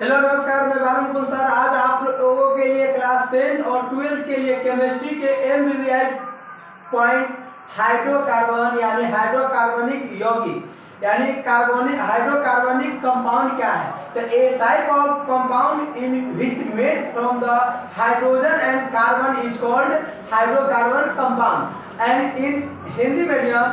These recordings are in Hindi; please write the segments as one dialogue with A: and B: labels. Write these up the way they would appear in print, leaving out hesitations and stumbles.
A: हेलो नमस्कार, मैं बालमुकुंद सर। आज आप लोगों के लिए क्लास 10 और 12 के लिए केमिस्ट्री के MBBI पॉइंट हाइड्रोकार्बन यानी हाइड्रोकार्बनिक यौगिक यानी कार्बोनिक हाइड्रोकार्बनिक कंपाउंड क्या है। तो a type of compound in which made from the hydrogen and carbon is called hydrocarbon compound. And in Hindi medium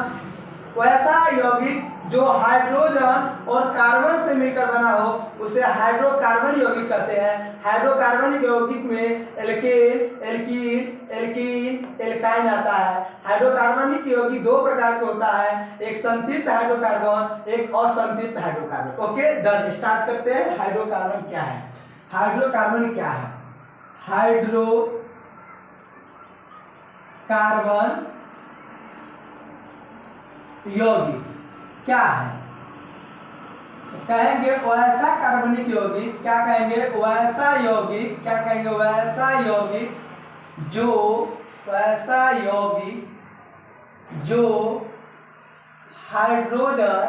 A: वैसा यौगिक जो हाइड्रोजन और कार्बन से मिलकर बना हो उसे हाइड्रोकार्बन यौगिक कहते हैं। हाइड्रोकार्बन यौगिक में एल्केन, एल्कीन, एल्कीन, एल्काइन आता है। हाइड्रोकार्बनिक यौगिक दो प्रकार का होता है, एक संतृप्त हाइड्रोकार्बन, एक असंतृप्त हाइड्रोकार्बन। ओके डन, स्टार्ट करते हैं। हाइड्रोकार्बन क्या है? हाइड्रोकार्बन क्या है? हाइड्रोकार्बन यौगिक क्या है? तो कहेंगे वैसा कार्बनिक यौगिक। क्या कहेंगे? वैसा यौगिक। क्या कहेंगे? वैसा यौगिक जो वैसा यौगिक जो हाइड्रोजन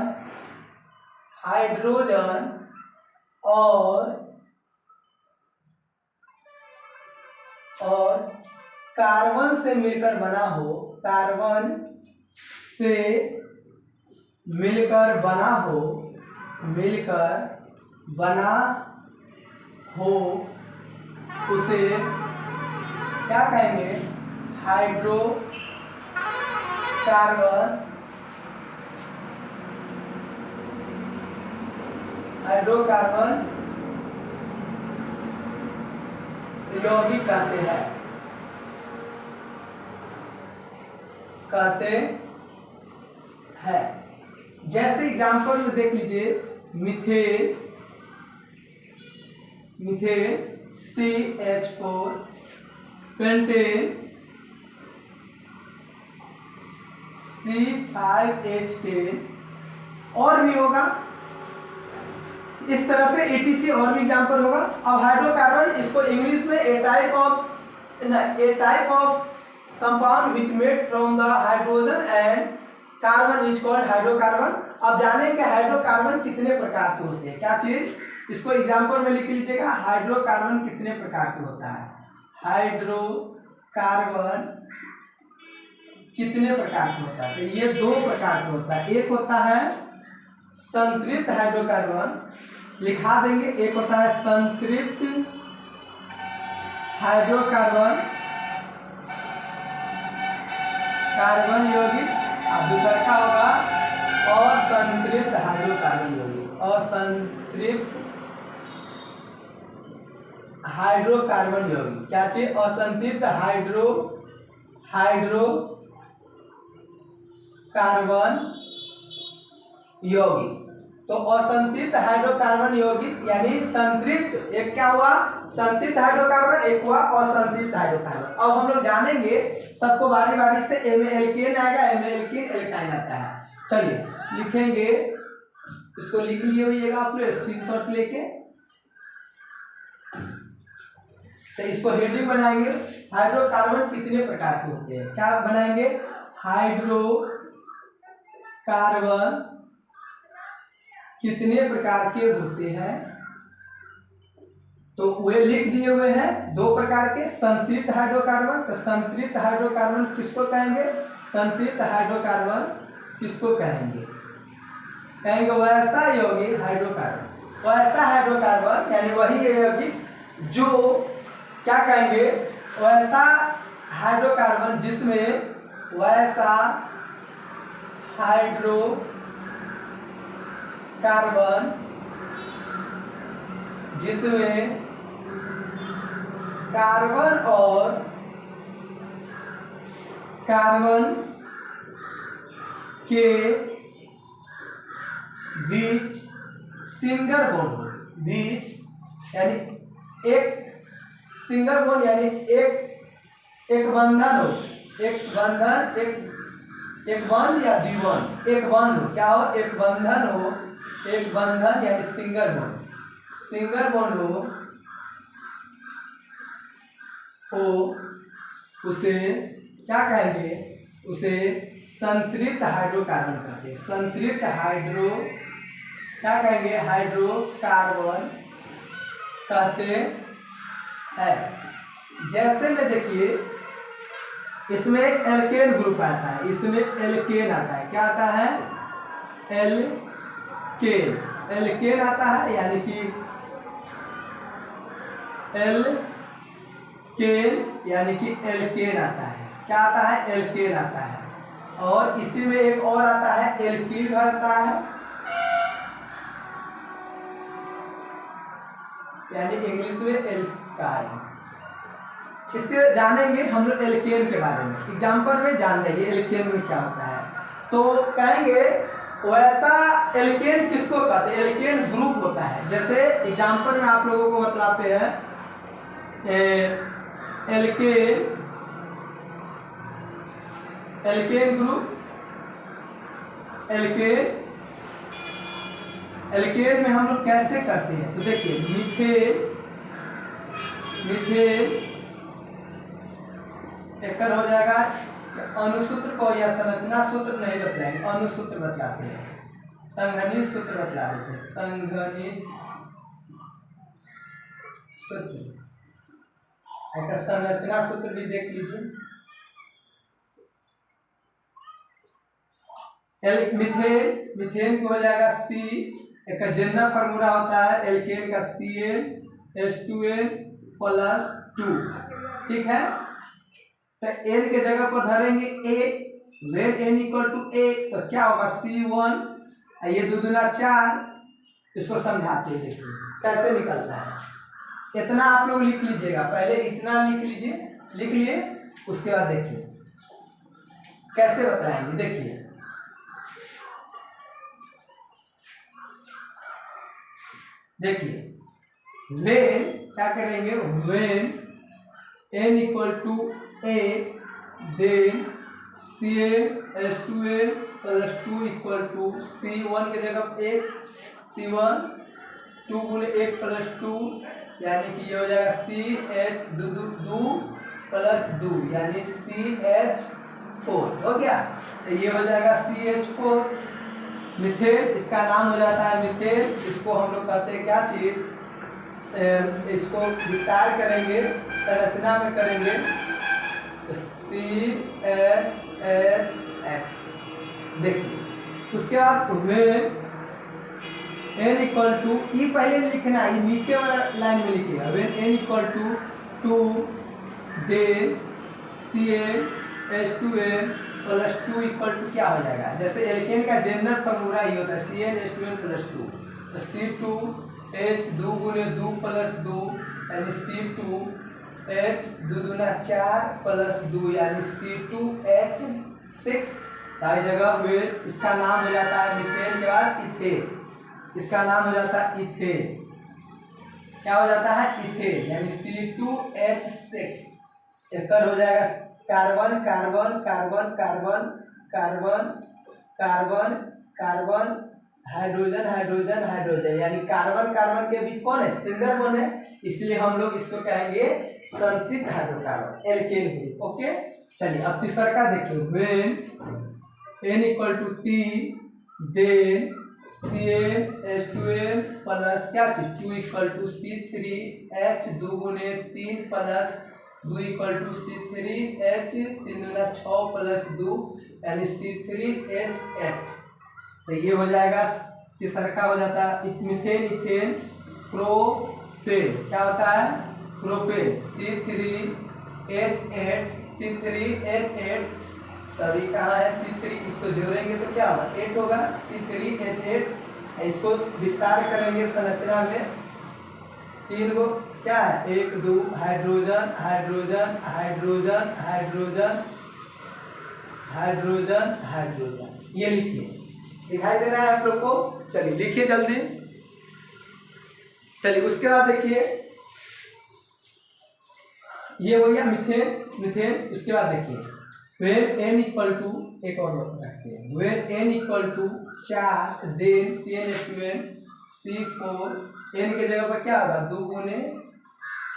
A: और कार्बन से मिलकर बना हो, कार्बन से मिलकर बना हो उसे क्या कहेंगे? हाइड्रोकार्बन यौगिक कहते हैं। जैसे एग्जाम्पल में देख लीजिए, मीथेन CH4, पेंटेन C5H10 और भी होगा। इस तरह से ETC और भी एग्जाम्पल होगा। अब हाइड्रोकार्बन, इसको इंग्लिश में a type of compound which made from the hydrogen and carbon is called hydrocarbon. अब जानेंगे हाइड्रोकार्बन कितने प्रकार के होते हैं। क्या चीज? इसको एग्जाम्पल में लिख लीजिएगा। हाइड्रोकार्बन कितने प्रकार के होता है? हाइड्रोकार्बन कितने प्रकार के होता है? तो ये दो प्रकार के होता है। एक होता है संतृप्त हाइड्रोकार्बन, लिखा देंगे। एक होता है संतृप्त हाइड्रोकार्बन यौगिक। अब दूसरा क्या होगा? असंतृप्त हाइड्रोकार्बन यौगिक। असंतृप्त हाइड्रोकार्बन यौगिक क्या चाहिए? असंतृप्त हाइड्रोकार्बन यौगिक। तो असंतृप्त हाइड्रोकार्बन यौगिक यानी संतृप्त, एक क्या हुआ? संतृप्त हाइड्रोकार्बन, एक हुआ असंतृप्त हाइड्रोकार्बन। अब हम लोग जानेंगे सबको बारी बारी से। ए में एल्केन आएगा, ए में एल्कीन, एल्काइन आता है। चलिए लिखेंगे, इसको लिख लिए होइएगा आप लोग स्क्रीनशॉट लेके। तो इसको हेडिंग बनाएंगे, हाइड्रोकार्बन कितने प्रकार के होते हैं। क्या बनाएंगे? हाइड्रोकार्बन कितने प्रकार के होते हैं। तो वे लिख दिए हुए हैं दो प्रकार के। संतृप्त हाइड्रोकार्बन, तो संतृप्त हाइड्रोकार्बन किसको कहेंगे? संतृप्त हाइड्रोकार्बन किसको कहेंगे? कहेंगे वैसा यौगिक हाइड्रोकार्बन। वैसा हाइड्रोकार्बन यानी वही यौगिक जो क्या कहेंगे? वैसा हाइड्रोकार्बन जिसमें वैसा हाइड्रोकार्बन जिसमें कार्बन और कार्बन के बीच सिंगल बॉन्ड हो। बीच यानी एक सिंगल बॉन्ड यानी एक बंधन हो। एक बंध या द्विबंध, एक बंध हो। क्या हो? एक बंधन हो। एक बंधन यानी सिंगल बॉन्ड हो उसे क्या कहेंगे? उसे संतृप्त हाइड्रोकार्बन कहते हैं। संतृप्त हाइड्रो क्या कहेंगे? हाइड्रोकार्बन कहते हैं। जैसे में देखिए इसमें एल्केन ग्रुप आता है, इसमें एल्केन आता है। क्या आता है? एल्केन। एल्केन आता है यानी कि एल्केन यानी कि एल्केन आता है। क्या आता है? एल्केन आता है। और इसी में एक और आता है एल्कीन आता है, यानी इंग्लिश में एल्काइन। इसके जानेंगे हम लोग एल्केन के बारे में, एग्जाम्पल में जान जाइए एल्केन में क्या होता है। तो कहेंगे वैसा एल्केन किसको कहते हैं? एल्केन ग्रुप होता है। जैसे एग्जाम्पल में आप लोगों को बतलाते हैं alkane, alkane group, alkane. Alkane में हम लोग कैसे करते हैं? तो देखिए मीथेन, मीथेन एक हो जाएगा। अनुसूत्र को या संरचना सूत्र नहीं बतलाएंगे, अनुसूत्र बतलाते हैं, संघनित सूत्र बतला देते हैं, संघनित सूत्र। एक संरचना सूत्र भी देख लीजिए। मीथेन, मीथेन को हो जाएगा सी, एक जनरल फार्मूला होता है एल्केन का CnH2n+2। ठीक है, तो n के जगह पर धरेंगे a, वेन n = a तो क्या होगा? C1, ये 2 दूना 4। इसको समझाते हैं, देखिए कैसे निकलता है। इतना आप लोग लिख लीजिएगा, पहले इतना लिख लीजिए, लिख लिए उसके बाद देखिए कैसे बताएंगे। देखिए देखिए वेन क्या करेंगे? When n = a then CnH2n+2 = C1 के जगह 1, C1 2 × 1+2 यानी कि ये हो जाएगा CH2+2 यानी CH4 हो गया। तो ये हो जाएगा CH4। मीथेन, इसका नाम हो जाता है मीथेन। इसको हम लोग कहते हैं क्या चीज? इसको विस्तार करेंगे, संरचना में करेंगे तो CHHH। देखिए उसके बाद वेन n = ई पहले लिखना, ये नीचे वाला लाइन में लिखिएगा। वेन n = 2 देन CnH2n+2 = क्या हो जाएगा? जैसे एल्केन का जनरल फार्मूला ये होता है CnH2n+2, तो C2H 2 × 2+2 यानी C2H 2 दूना 4+2 यानी C2H6। हर जगह वेन, इसका नाम हो जाता है मीथेन के बाद इथेन, इसका नाम हो जाता है इथेन। क्या हो जाता है? इथेन, यानी C2H6। एक हो जाएगा carbon, carbon, carbon, carbon, carbon, carbon, carbon, hydrogen, hydrogen, hydrogen, यानी कार्बन कार्बन के बीच कौन है? सिंगल बॉन्ड है, इसलिए हम लोग इसको कहेंगे संतृप्त हाइड्रोकार्बन, एल्केन ग्रुप। ओके, चलिए अब तीसरा का देखिए। When n = 3 then CnH2n plus क्या चीज 2 = C3H 2 × 3+2 = C3H 3 दूना 6+2 यानी C3H8। तो ये हो जाएगा तीसरा का हो जाता है मीथेन, इथेन, प्रोपेन। क्या होता है? प्रोपेन C3H8, C3H8 सॉरी कहाँ है? C3, इसको जोड़ेंगे तो क्या होगा? 8 होगा, C3H8। इसको विस्तार करेंगे संरचना में, 3 गो क्या है? 1 2 hydrogen, hydrogen, hydrogen, hydrogen, hydrogen, hydrogen. ये लिखिए, दिखाई दे रहा है आप लोग को? चलिए लिखिए जल्दी। चलिए उसके बाद देखिए ये हो गया मीथेन, मीथेन। उसके बाद देखिए वेन n = एक और रखते हैं। When n = 4 then CnH2n C4, n के जगह पर क्या होगा? 2 ×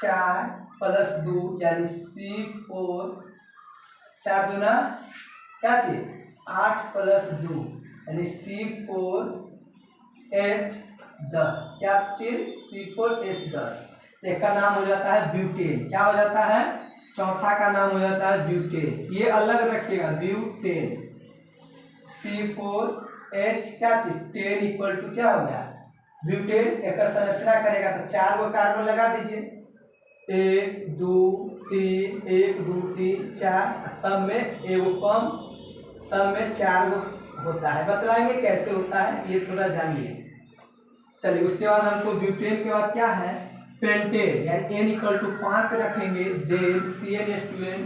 A: 4+2 यानी C4, 4 दूना क्या चीज? 8+2 यानी C4H10। क्या चीज? C4H10। एक का नाम हो जाता है ब्यूटेन। क्या हो जाता है? चौथा का नाम हो जाता है ब्यूटेन। ये अलग रखिएगा, ब्यूटेन। C4H क्या चीज, 10 इक्वल टू क्या हो गया, ब्यूटेन। एक संरचना करेगा तो 4 गो कार्बन लगा दीजिए, 1 2 3, 1 2 3 4, सब में एगो कम, सब में 4 गो होता है। बतलाएंगे कैसे होता है, ये थोड़ा जानिए। चलिए, उसके बाद हमको ब्यूटेन के बाद क्या है, पेंटेन, यानी N इक्वल टू 5 रखेंगे, देन CnH2n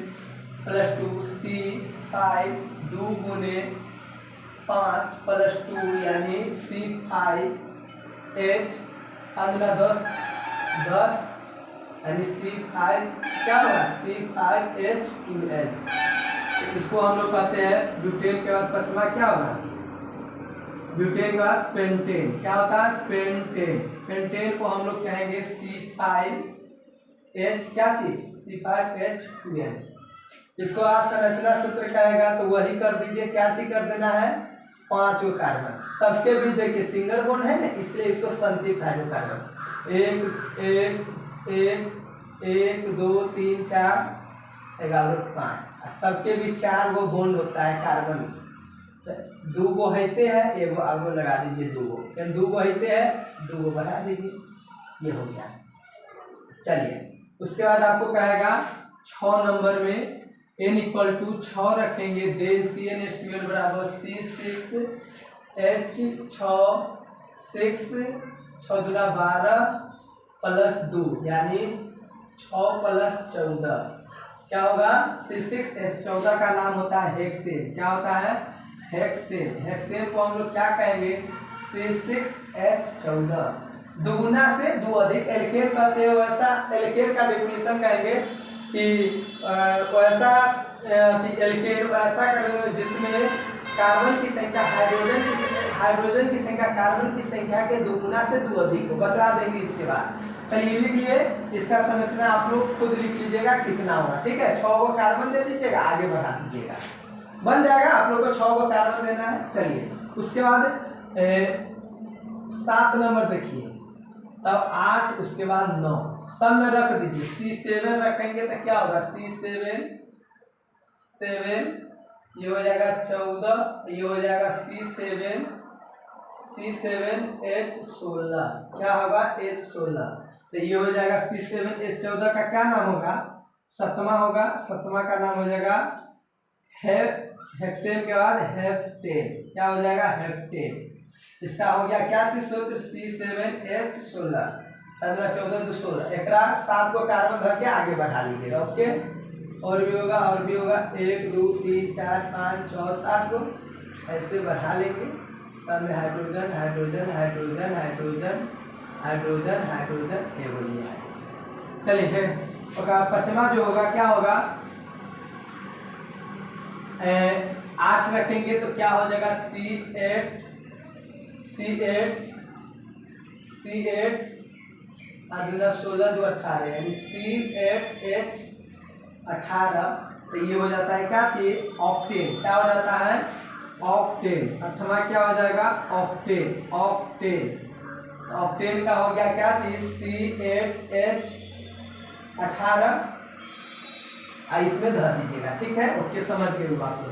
A: प्लस 2 C5 2 गुने 5 प्लस 2 यानी C5H 10 यानी C5 क्या होगा, C5H2n। इसको हम लोग कहते हैं ब्यूटेन के बाद पचमा क्या होगा, ब्यूटेन के बाद पेंटेन। क्या होता है, पेंटेन। पेंटेन को हम लोग कहेंगे C5H क्या चीज, C5H2n। इसको आज संरचना सूत्र कहेगा तो वही कर दीजिए, क्या चीज कर देना है, 5 गो कार्बन। सबके भी देखिए सिंगल बॉन्ड है ना, इसलिए इसको संतृप्त हाइड्रोकार्बन, 1 2 3 4 11 5, सबके भी 4 गो बॉन्ड होता है कार्बन। 2 गो हेते हैं, एगो आगो लगा दीजिए, 2 गो, 2 गो हेते हैं, 2 गो बढ़ा दीजिए, ये हो गया। चलिए, उसके बाद आपको कहेगा 6 नंबर में N इक्वल टू 6 रखेंगे, देन CnH2n बराबर C6H 6 6 दूना 12 प्लस 2 यानी 6 प्लस 14 क्या होगा, C6H। 14 का नाम होता है हेक्सेन। क्या होता है, हेक्सेन। हेक्सेन को हम लोग क्या कहेंगे, C6H14। दुगुना से 2 अधिक एल्केन कहते हैं, वैसा एल्केन का डेफिनेशन कहेंगे कि वैसा एल्केन वैसा करेंगे जिसमें कार्बन की संख्या हाइड्रोजन की संख्या कार्बन की संख्या के दुगुना से 2 अधिक हो। बता देंगे इसके बाद। चलिए लिख लिए, इसका संरचना आप लोग खुद लिख लीजिएगा कितना होगा, ठीक है। 6 गो कार्बन दे दीजिएगा, आगे बढ़ा दीजिएगा, बन जाएगा। आप लोग को 6 गो कार्बन देना है। चलिए, उसके बाद 7 नंबर देखिए, तब 8, उसके बाद 9, सब में रख दीजिए। C7 रखेंगे तो क्या होगा, C7 ये हो जाएगा 14, ये हो जाएगा C7H16। क्या होगा, H16। तो ये हो जाएगा C7H14 का क्या नाम होगा, 7वां होगा। 7वां का नाम हो जाएगा हेक्सेन के बाद हेप्टेन। क्या हो जाएगा, हेप्टेन। इसका हो गया क्या चीज सूत्र, C7H16 14 2 16। एक 7 को कार्बन धर के आगे बढ़ा लीजिएगा, ओके। और भी होगा, और भी होगा, 1 2 3 4 5 6 7 को ऐसे बढ़ा लेंगे। सब में hydrogen hydrogen hydrogen hydrogen hydrogen hydrogen, ये बोलिए हाइड्रोजन। चलिए फिर 5वां जो होगा क्या होगा, 8 रखेंगे तो क्या हो जाएगा, C8 और 16 2 18 यानी C8H18। तो ये हो जाता है क्या चीज, ऑक्टेन। क्या हो जाता है, ऑक्टेन। 8वां क्या हो जाएगा, ऑक्टेन। ऑक्टेन का हो गया क्या चीज, C8H18। इसमें धर दीजिएगा, ठीक है, ओके, समझ गए बात को।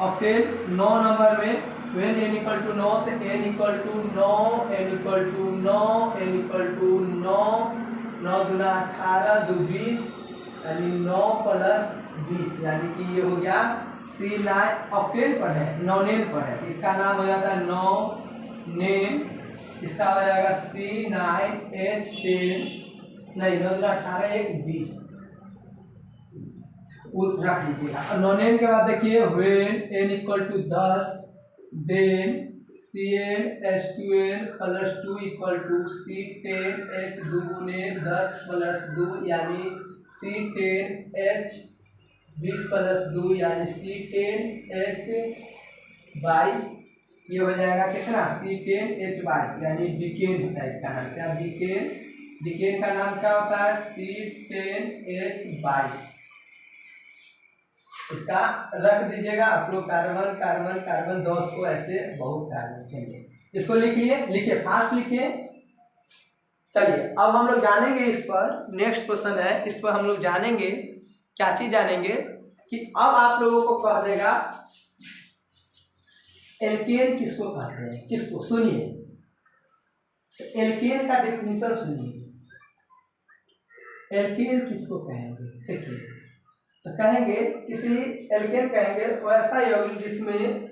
A: ऑक्टेन 9 नंबर में when n इक्वल टू 9 तो n equal to 9 n equal to 9 n equal to 9 9 दूना 18 2 20 यानी 9 प्लस 20 यानी कि ये हो गया C9। ऑक्टेन पर है, नॉनेन पर है, इसका नाम हो जाता है नॉनेन। इसका हो जाएगा C9H10 नहीं 9 दूना 18 1 20 रख लीजिएगा। नॉनेन के बाद देखिए when n equal to 10 then CnH2n plus 2 equal to C10H 2 गुने 10 प्लस 2 यानी C10H 20 प्लस 2 यानी C10H22। ये हो जाएगा कितना, C10H22 यानी डिकेन होता है इसका नाम। क्या डिकेन, डिकेन का नाम क्या होता है, C10H22। इसका रख दीजिएगा आप लोग, कार्बन कार्बन कार्बन 10 को ऐसे बहुत कार्बन। चलिए इसको लिखिए, लिखिए फास्ट लिखिए। चलिए अब हम लोग जानेंगे इस पर, नेक्स्ट क्वेश्चन है, इस पर हम लोग जानेंगे क्या चीज जानेंगे कि अब आप लोगों को कह देगा एल्केन किसको कहते हैं, किसको, सुनिए एल्केन का डेफिनेशन सुनिए, एल्केन किसको कहेंगे। देखिए तो कहेंगे किसी एल्केन कहेंगे वैसा यौगिक जिसमें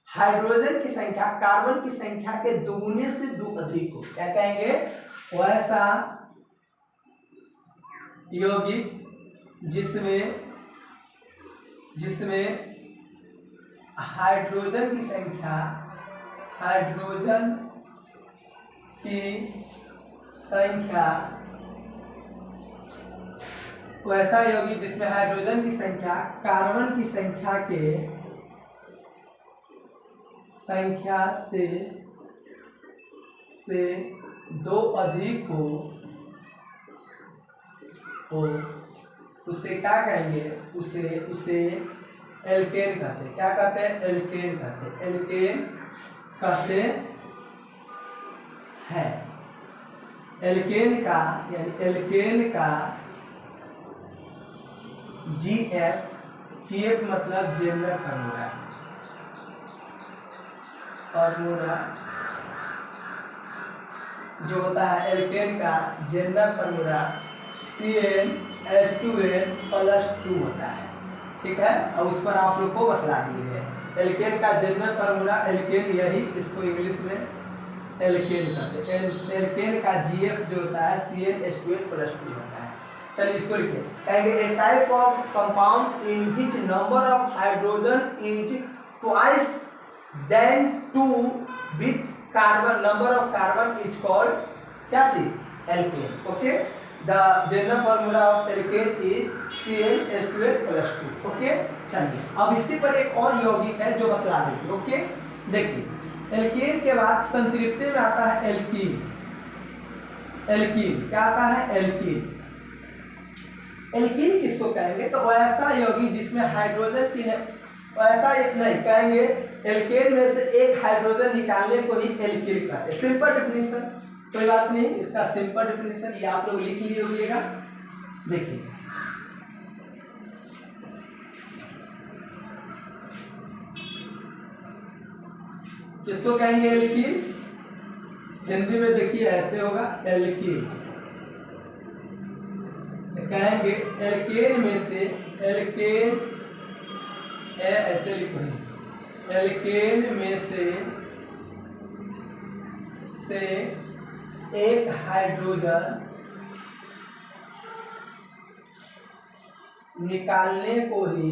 A: हाइड्रोजन की संख्या कार्बन की संख्या के दुगुने से दो अधिक हो। क्या कहेंगे, वैसा यौगिक जिसमें हाइड्रोजन की संख्या वैसा यौगिक जिसमें हाइड्रोजन की संख्या कार्बन की संख्या से दो अधिक हो उसे क्या कहेंगे, उसे एल्केन कहते हैं। क्या कहते हैं, एल्केन कहते हैं। एल्केन का जीएफ मतलब जेनरल फार्मूला जो होता है एल्केन का जनरल फार्मूला CnH2n+2 होता है। ठीक है, और उस पर आप लोग को बतला दिए हैं एल्केन का जनरल फार्मूला, एल्केन यही इसको इंग्लिश में एल्केन कहते हैं। एल्केन का जीएफ जो होता है CnH2n+2 होता है। चलिए इसको लिखिए, कहेंगे a type of compound in which number of hydrogen is twice than 2 with carbon, number of carbon is called क्या चीज, alkane. Okay, the general formula of alkane is CnH2n+2। Okay, चलिए अब इसी पर एक और यौगिक है जो बतला देंगे। ओके, देखिए एल्केन के बाद संतृप्ति में आता है एल्कीन। क्या आता है, एल्कीन किसको कहेंगे, तो ऐसा यौगिक जिसमें हाइड्रोजन की ऐसा नहीं कहेंगे, एल्केन में से एक हाइड्रोजन निकालने को ही एल्कीन कहते हैं। सिंपल डेफिनेशन, कोई बात नहीं, इसका सिंपल डेफिनेशन ये आप लोग लिख लिए होइएगा। देखिए किसको कहेंगे, एल्कीन। हिंदी में देखिए ऐसे होगा एल्कीन, कहेंगे एल्केन में से ऐसे लिखो, एल्केन में से एक हाइड्रोजन निकालने को ही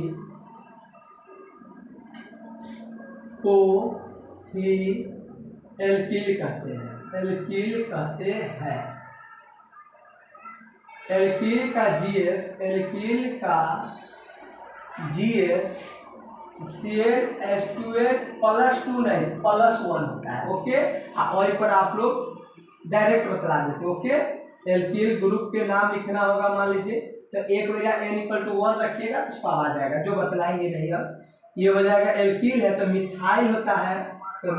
A: एल्कील कहते हैं। एल्कील का जीएफ CnH2n+2 नहीं +1 होता है। ओके, वहीं पर आप लोग डायरेक्ट बतला देते। ओके, एल्कील ग्रुप के नाम लिखना होगा, मान लीजिए तो एक वजह n=1 रखिएगा तो सब आ जाएगा, जो बतलाएंगे नहीं। अब ये हो जाएगा एल्कील है तो मिथाइल होता है, तो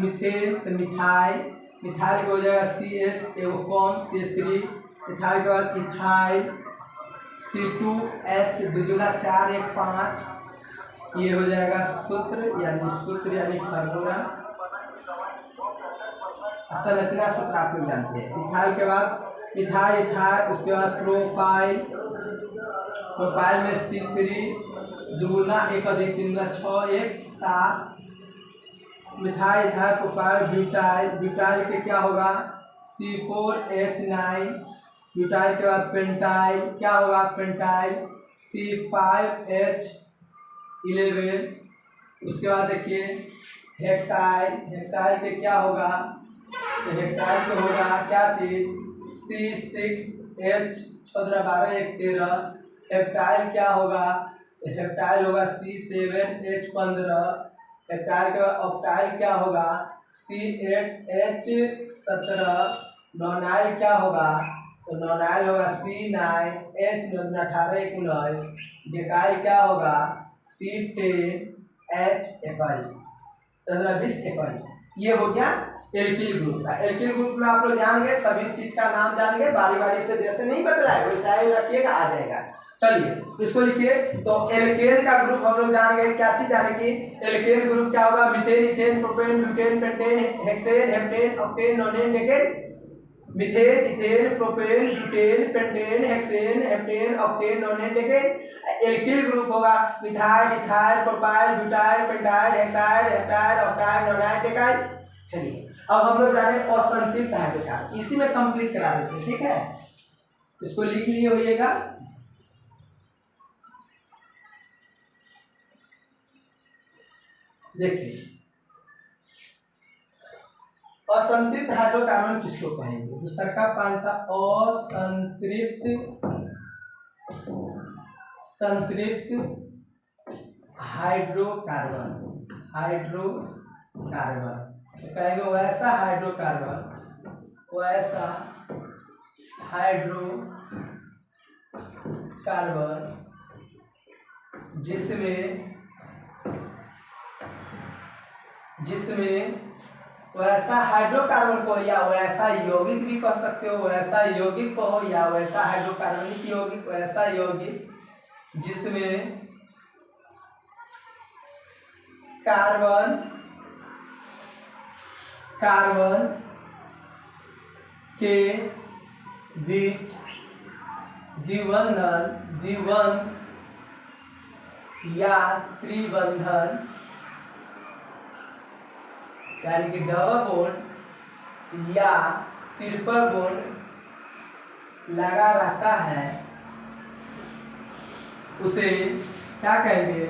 A: मिथेन तो मिथाइल हो जाएगा CS एगो कौन CH3, मिथाइल के बाद इथाइल C2H 2 × 4 1 5, ये हो जाएगा सूत्र यानी फार्मूला। संरचना सूत्र आप लोग जानते हैं। इथाइल के बाद इथाइल, उसके बाद प्रोपाइल में C3 2 × 1 + 3 × 6 1 7, मिथाइल प्रोपाइल। ब्यूटाइल के क्या होगा C4H9, ब्यूटाइल के बाद पेंटाइल क्या होगा, पेंटाइल C5H11, उसके बाद देखिए हेक्साइल के क्या होगा, तो हेक्साइल पे होगा क्या चीज C6H12 1 13, हेप्टाइल क्या होगा, हेप्टाइल होगा C7H15, हेप्टाइल के बाद ऑक्टाइल क्या होगा C8H17, नॉनाइल क्या होगा, तो नॉनाइल होगा C9H9 18 19, डेकाइल क्या होगा C10H21 10 20 21, ये हो गया एल्किल ग्रुप का। एल्किल ग्रुप में आप लोग जान गए, सभी चीज का नाम जान गए, बारी बारी से जैसे नहीं बदला है वैसा ही रखिएगा, आ जाएगा। चलिए इसको लिखिए। तो एल्केन का ग्रुप हम लोग जान गए, क्या चीज जाने की, एल्केन ग्रुप क्या होगा, methane, ethane, propane, butane, pentane, hexane, heptane, octane, nonane, decane. Methane, ethane, propane, butane, pentane, hexane, heptane, octane, nonane, decane. Alkyl group होगा methyl, ethyl, propyl, butyl, pentyl, hexyl, heptyl, octyl, nonyl, decyl. चलिए अब हम लोग जाने असंतृप्त हाइड्रोकार्बन, इसी में कंप्लीट करा देते हैं, ठीक है। इसको लिख लिए होइएगा। देखिए असंतृप्त हाइड्रोकार्बन किसको कहेंगे, दूसरा का पांच था संतृप्त हाइड्रोकार्बन। तो कहेंगे वैसा हाइड्रोकार्बन जिसमें वैसा हाइड्रोकार्बन को या वैसा यौगिक भी कह सकते हो, वैसा यौगिक कहो या वैसा हाइड्रोकार्बनिक यौगिक, वैसा यौगिक जिसमें कार्बन के बीच द्विबंधन या त्रिबंधन यानी कि डबल बॉन्ड या ट्रिपल बॉन्ड लगा रहता है, उसे क्या कहेंगे,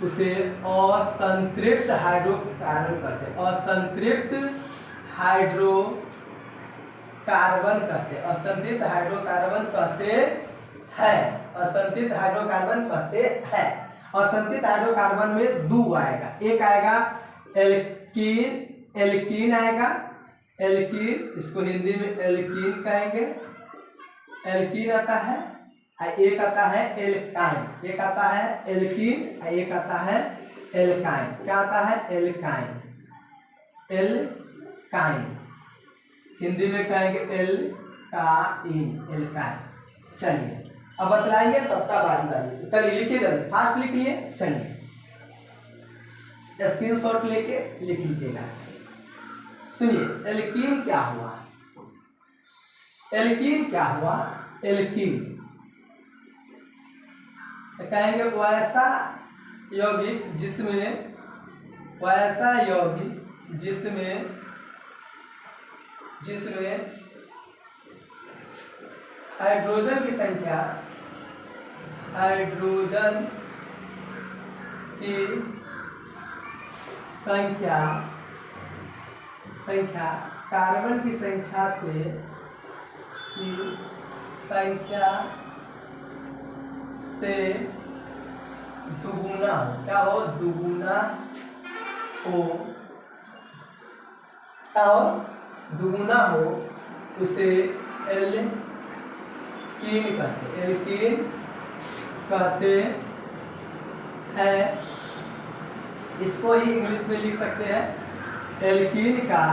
A: उसे असंतृप्त हाइड्रोकार्बन कहते हैं। असंतृप्त हाइड्रोकार्बन कहते हैं। असंतृप्त हाइड्रोकार्बन में दो आएगा, एक आएगा एल्कीन आएगा, इसको हिंदी में एल्कीन कहेंगे, एल्कीन आता है। एक आता है एल्काइन, एक आता है एल्कीन, एक आता है एल्काइन। क्या आता है, एल्काइन, हिंदी में कहेंगे एल्काइन। चलिए अब बतलाएंगे सबका बारी बारी से। चलिए लिखिए जल्दी, फास्ट लिख लिए। चलिए स्क्रीनशॉट लेके लिख लीजिएगा। सुनिए एल्कीन क्या हुआ, एल्कीन तो कहेंगे वैसा यौगिक जिसमें हाइड्रोजन की संख्या कार्बन की संख्या से दुगुना हो। क्या हो, दुगुना हो, उसे एल्कीन कहते हैं। इसको ही इंग्लिश में लिख सकते हैं, एल्कीन का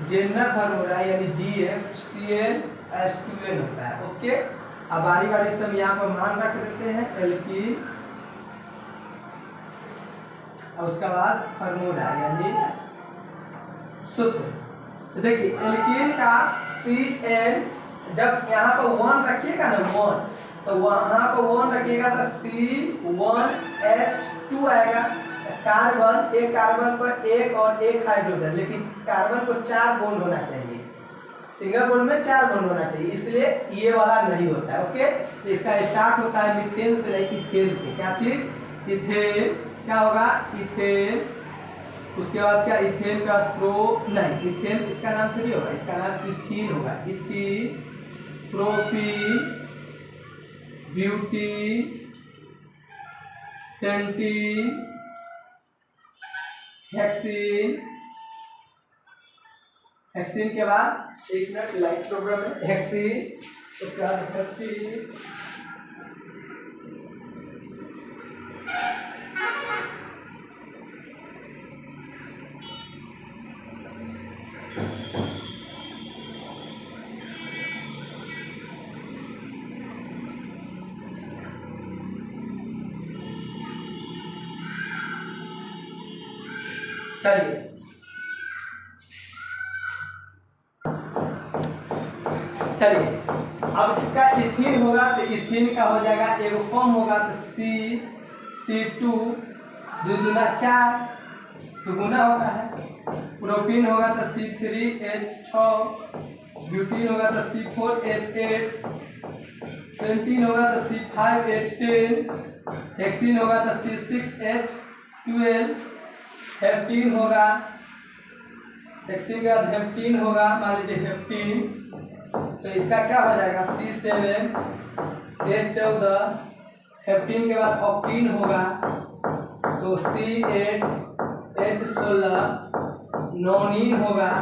A: जेनरल फार्मूला यानी GFCnH2n होता है। ओके, अब बारी बारी से हम यहाँ पर मान रख देते हैं एल्कीन, और उसके बाद फार्मूला यानी सूत्र। तो देखिए एल्कीन का CN, जब यहाँ पर 1 रखिएगा ना, 1 तो वहाँ पर 1 रखिएगा तो C1H2 आएगा। कार्बन, एक कार्बन पर एक और एक हाइड्रोजन, लेकिन कार्बन को 4 बॉन्ड होना चाहिए, सिंगल बॉन्ड में 4 बॉन्ड होना चाहिए, इसलिए ये वाला नहीं होता है। ओके, तो इसका स्टार्ट होता है मीथेन से, नहीं इथेन से। क्या चीज, इथेन। क्या होगा, इथेन। उसके बाद क्या, इथेन का इथेन इसका नाम थोड़ी होगा, इसका नाम इथीन होगा। Ethene, propene, butene, pentene, hexene के बाद एक मिनट लाइट प्रॉब्लम है, हेक्सीन, उसके बाद हेप्टीन, चलिए अब इसका इथीन होगा तो इथीन का हो जाएगा, एगो कम होगा तो C2 दूना 4 दुगुना होता है। प्रोपीन होगा तो C3H6, ब्यूटीन होगा तो C4H8, पेंटीन होगा तो C5H10, हेक्सीन होगा तो C6H12, हेप्टीन होगा, हेक्सीन के बाद हेप्टीन होगा, मान लीजिए हेप्टीन, तो इसका क्या हो जाएगा C7H14, हेप्टीन के बाद ऑक्टीन होगा तो C8H16, नोनीन होगा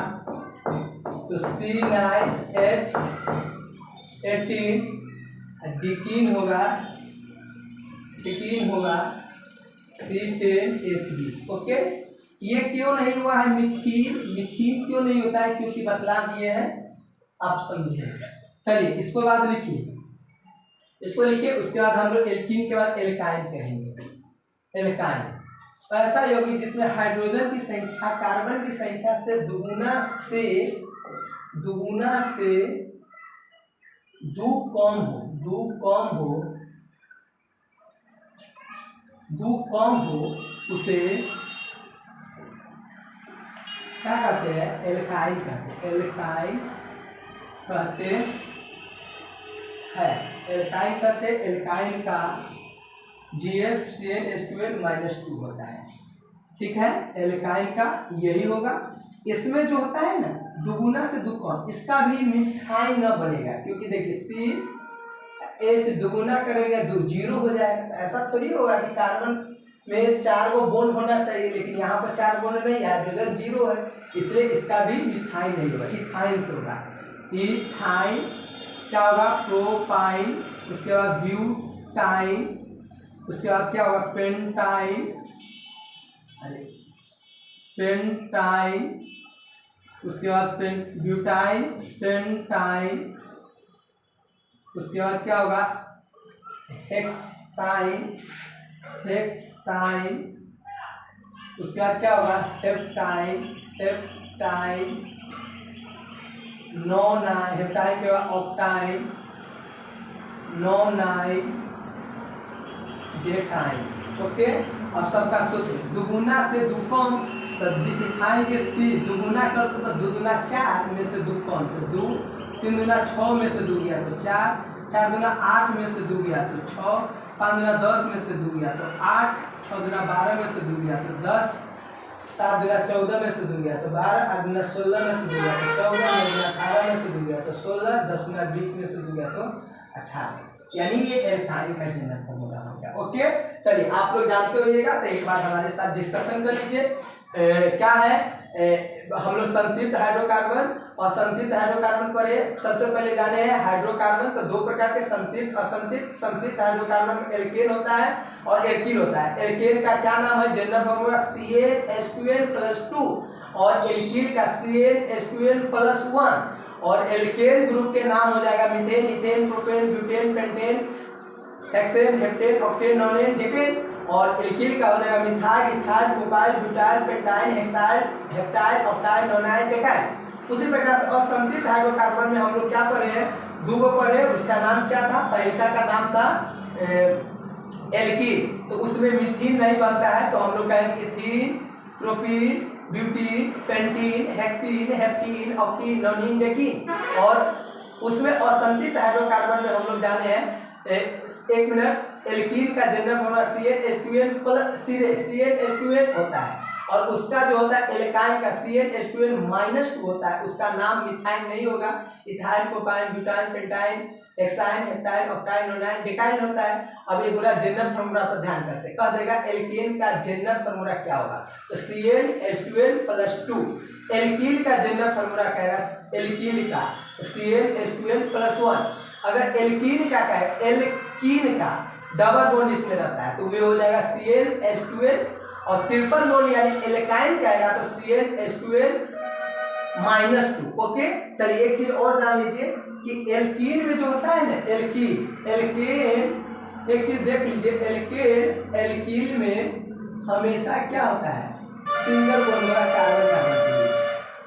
A: तो C9H18, डिकीन होगा C10H20। ओके, ये क्यों नहीं हुआ है मिथीन क्यों नहीं होता है, क्योंकि बतला दिए हैं, आप समझिएगा। चलिए इसको बाद लिखिए, इसको लिखिए, उसके बाद हम लोग एल्कीन के बाद एल्काइन कहेंगे। एल्काइन ऐसा यौगिक जिसमें हाइड्रोजन की संख्या कार्बन की संख्या से दुगुना से दो कम हो उसे क्या कहते हैं, एल्काइन कहते हैं। एल्काइन का GFCnH12 होता है, ठीक है। एल्काइन का यही होगा। इसमें जो होता है ना दुगुना से दो कम, इसका भी मिथाइन न बनेगा, क्योंकि देखिए CH दुगुना करेंगे 0 हो जाएगा। तो ऐसा थोड़ी होगा कि कार्बन में 4 गो बॉन्ड होना चाहिए, लेकिन यहाँ पर 4 बॉन्ड नहीं, हाइड्रोजन 0 है, इसलिए इसका भी मिथाइन नहीं होगा, इथाइन से होगा। इथाइन क्या होगा, प्रोपाइन, उसके बाद ब्यूटाइन, उसके बाद क्या होगा पेंटाइन, उसके बाद ब्यूटाइन, पेंटाइन, उसके बाद क्या होगा हेक्साइन, उसके बाद क्या होगा हेप्टाइन, हेप्टाइन के बाद ऑक्टाइन, नोनाइन, डेटाइन। ओके, अब सबका सूत्र दुगुना से दो कम, तो दिखाएंगे दुगुना कर तो दुगुना 4 में से दो कम, तो 2, 3 दूना 6 में से 2 गया तो 4, 4 दूना 8 में से 2 गया तो 6, 5 दूना 10 में से 2 गया तो 8, 6 दूना 12 में से 2 गया तो 10, 7 दूना 14 में से 2 गया तो 12, 8 दूना 16 में से 2 गया तो 14, 9 दूना 18 में से 2 गया तो 16, 10 दूना 20 में से 2 गया तो 18। यानी ये एल्काइन का जनरल फॉर्मूला हो गया। ओके, चलिए आप लोग जानते होइएगा, तो एक बार हमारे साथ डिस्कशन कर लीजिए। क्या है, हम लोग संतृप्त हाइड्रोकार्बन और संतृप्त हाइड्रोकार्बन पर सबसे पहले जाने हैं हाइड्रोकार्बन। तो दो प्रकार के संतृप्त असंतृप्त। संतृप्त हाइड्रोकार्बन में एल्केन होता है और एल्कीन होता है। एल्केन का क्या नाम है, जनरल फॉर्मूला CnH2n+2 और एल्कीन का CnH2n+1। और एल्केन ग्रुप के नाम हो जाएगा methane, ethane, propane, butane, pentane, hexane, heptane, octane, nonane, decane. और एल्कीन का हो जाएगा methyl, ethyl, propyl, butyl, pentyne, hexyl, heptyl, octyl, nonyl, डेकाइल। उसी प्रकार से असंतृप्त हाइड्रोकार्बन में हम लोग क्या पढ़े हैं, 2 पढ़े। उसका नाम क्या था, पहला का नाम था एल्कीन, तो उसमें मीथीन नहीं बनता है, तो हम लोग कहेंगे ethene, propene, butene, pentene, hexene, heptene, octene, nonene, decene. और उसमें असंतृप्त हाइड्रोकार्बन में हम लोग जाने हैं, एक मिनट, एल्कीन का जनरल फॉर्मूला CnH2n होता है, और उसका जो होता है एल्काइन का CnH2n-2 होता है। उसका नाम मिथाइन नहीं होगा, ethyl, propyne, butyne, pentyne, hexyne, heptyne, octyne, nonyne, decyne होता है। अब ये पूरा जनरल फॉर्मूला पर ध्यान करते हैं। कह देगा एल्केन का जनरल फॉर्मूला क्या होगा, तो CnH2n+2। एल्कीन का जनरल फॉर्मूला कहेगा एल्कीन का CnH2n+1। अगर एल्कीन का कहे, एल्कीन का डबल बॉन्ड इसमें रहता है, तो वे हो जाएगा CnH2n, और ट्रिपल बॉन्ड यानी एल्काइन कहेगा तो CnH2n -2। ओके, चलिए एक चीज और जान लीजिए कि एल्कीन में जो होता है ना, एल्केन एक चीज देख लीजिए, एल्कीन में हमेशा क्या होता है, सिंगल बॉन्ड होगा कार्बन कार्बन के बीच।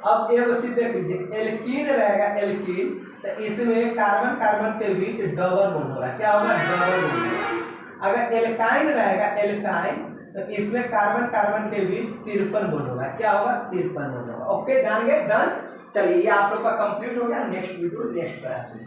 A: अब एक चीज देख लीजिए, एल्कीन रहेगा, एल्कीन तो इसमें कार्बन कार्बन के बीच डबल बॉन्ड होगा, क्या होगा, डबल बॉन्ड। अगर एल्काइन रहेगा, एल्काइन तो इसमें कार्बन कार्बन के बीच 53 बॉन्ड होगा, क्या होगा, 53 बॉन्ड होगा। ओके, जान गए, डन। चलिए ये आप लोग का कंप्लीट हो गया। नेक्स्ट वीडियो नेक्स्ट क्लास में।